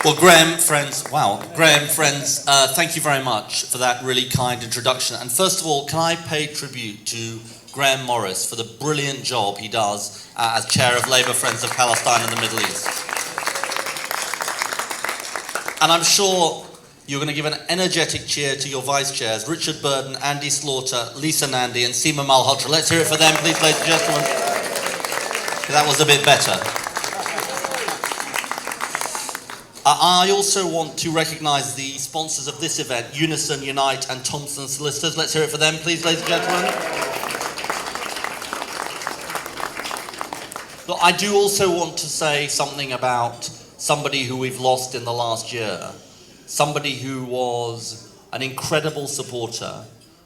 Well, Graham, friends, thank you very much for that really kind introduction. And first of all, can I pay tribute to Graham Morris for the brilliant job he does as chair of Labour Friends of Palestine in the Middle East. And I'm sure you're going to give an energetic cheer to your vice chairs, Richard Burden, Andy Slaughter, Lisa Nandy, and Seema Malhotra. Let's hear it for them, please, ladies and gentlemen. That was a bit better. I also want to recognise the sponsors of this event, Unison, Unite and Thompson Solicitors. Let's hear it for them, please, ladies and gentlemen. Look, I do also want to say something about somebody who we've lost in the last year, somebody who was an incredible supporter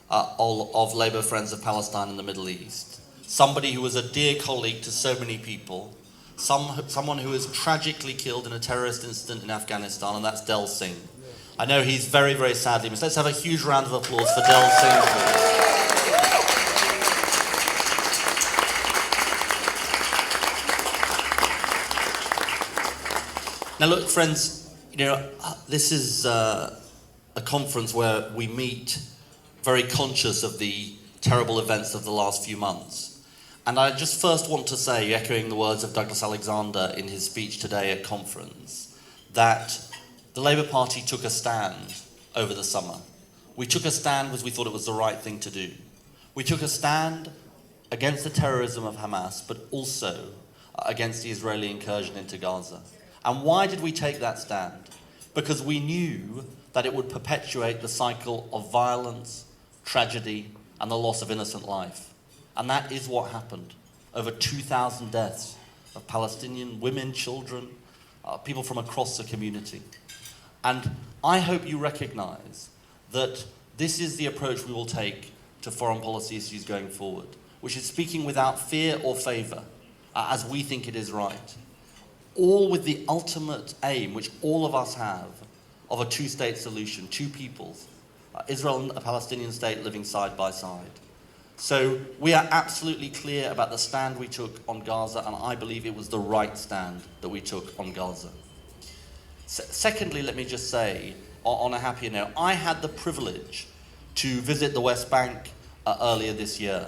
of Labour Friends of Palestine in the Middle East, somebody who was a dear colleague to so many people, someone who was tragically killed in a terrorist incident in Afghanistan, and that's Del Singh. I know he's very, very sadly missed. Let's have a huge round of applause for Del Singh, please. Now look, friends, this is a conference where we meet very conscious of the terrible events of the last few months. And I just first want to say, echoing the words of Douglas Alexander in his speech today at conference, that the Labour Party took a stand over the summer. We took a stand because we thought it was the right thing to do. We took a stand against the terrorism of Hamas, but also against the Israeli incursion into Gaza. And why did we take that stand? Because we knew that it would perpetuate the cycle of violence, tragedy, and the loss of innocent life. And that is what happened. Over 2,000 deaths of Palestinian women, children, people from across the community. And I hope you recognize that this is the approach we will take to foreign policy issues going forward, which is speaking without fear or favor, as we think it is right. All with the ultimate aim, which all of us have, of a two-state solution, two peoples, Israel and a Palestinian state living side by side. So we are absolutely clear about the stand we took on Gaza, and I believe it was the right stand that we took on Gaza. Secondly, let me just say, on a happier note, I had the privilege to visit the West Bank earlier this year,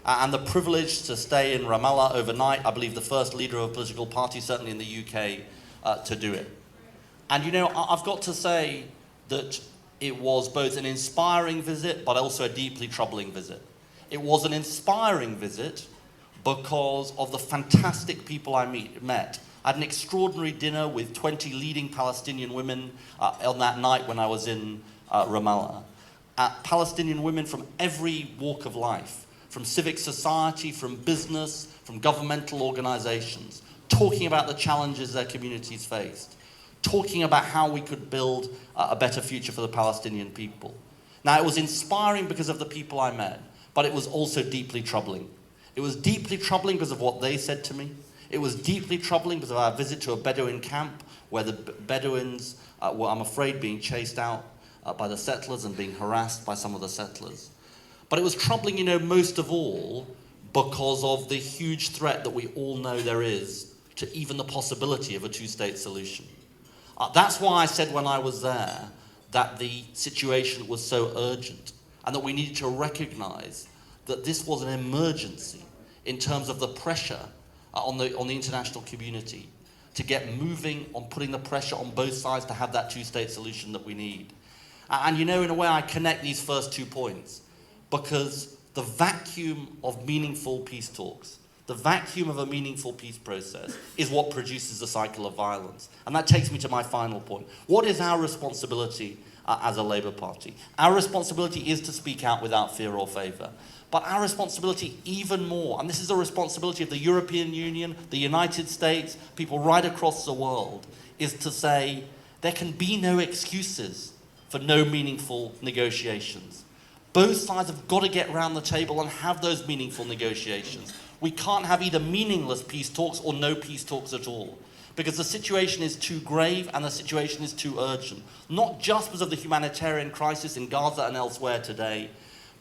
and the privilege to stay in Ramallah overnight. I believe the first leader of a political party, certainly in the UK, to do it. And I've got to say that it was both an inspiring visit, but also a deeply troubling visit. It was an inspiring visit because of the fantastic people I met. I had an extraordinary dinner with 20 leading Palestinian women on that night when I was in Ramallah. Palestinian women from every walk of life, from civic society, from business, from governmental organizations, talking about the challenges their communities faced, talking about how we could build a better future for the Palestinian people. Now, it was inspiring because of the people I met, but it was also deeply troubling. It was deeply troubling because of what they said to me. It was deeply troubling because of our visit to a Bedouin camp where the Bedouins were, I'm afraid, being chased out by the settlers and being harassed by some of the settlers. But it was troubling, most of all, because of the huge threat that we all know there is to even the possibility of a two-state solution. That's why I said when I was there that the situation was so urgent, and that we needed to recognize that this was an emergency in terms of the pressure on the international community to get moving on putting the pressure on both sides to have that two-state solution that we need. And in a way I connect these first 2 points because the vacuum of meaningful peace talks, the vacuum of a meaningful peace process is what produces the cycle of violence. And that takes me to my final point. What is our responsibility as a Labour Party? Our responsibility is to speak out without fear or favour. But our responsibility even more, and this is the responsibility of the European Union, the United States, people right across the world, is to say there can be no excuses for no meaningful negotiations. Both sides have got to get around the table and have those meaningful negotiations. We can't have either meaningless peace talks or no peace talks at all, because the situation is too grave and the situation is too urgent, not just because of the humanitarian crisis in Gaza and elsewhere today,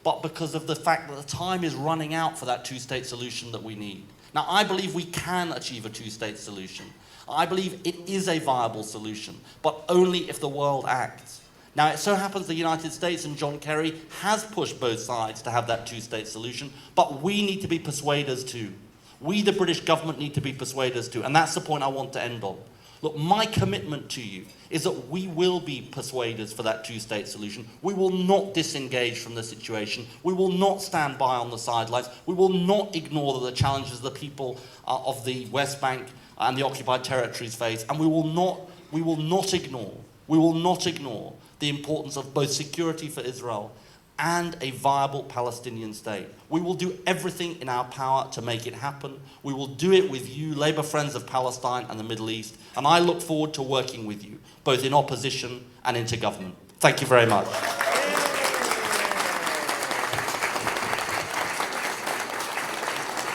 but because of the fact that the time is running out for that two-state solution that we need. Now, I believe we can achieve a two-state solution. I believe it is a viable solution, but only if the world acts. Now, it so happens the United States and John Kerry has pushed both sides to have that two-state solution, but we need to be persuaders too. We, the British government, need to be persuaders too, and that's the point I want to end on. Look, my commitment to you is that we will be persuaders for that two-state solution. We will not disengage from the situation. We will not stand by on the sidelines. We will not ignore the challenges the people of the West Bank and the occupied territories face, and we will not ignore the importance of both security for Israel and a viable Palestinian state. We will do everything in our power to make it happen. We will do it with you, Labour Friends of Palestine and the Middle East, and I look forward to working with you, both in opposition and into government. Thank you very much.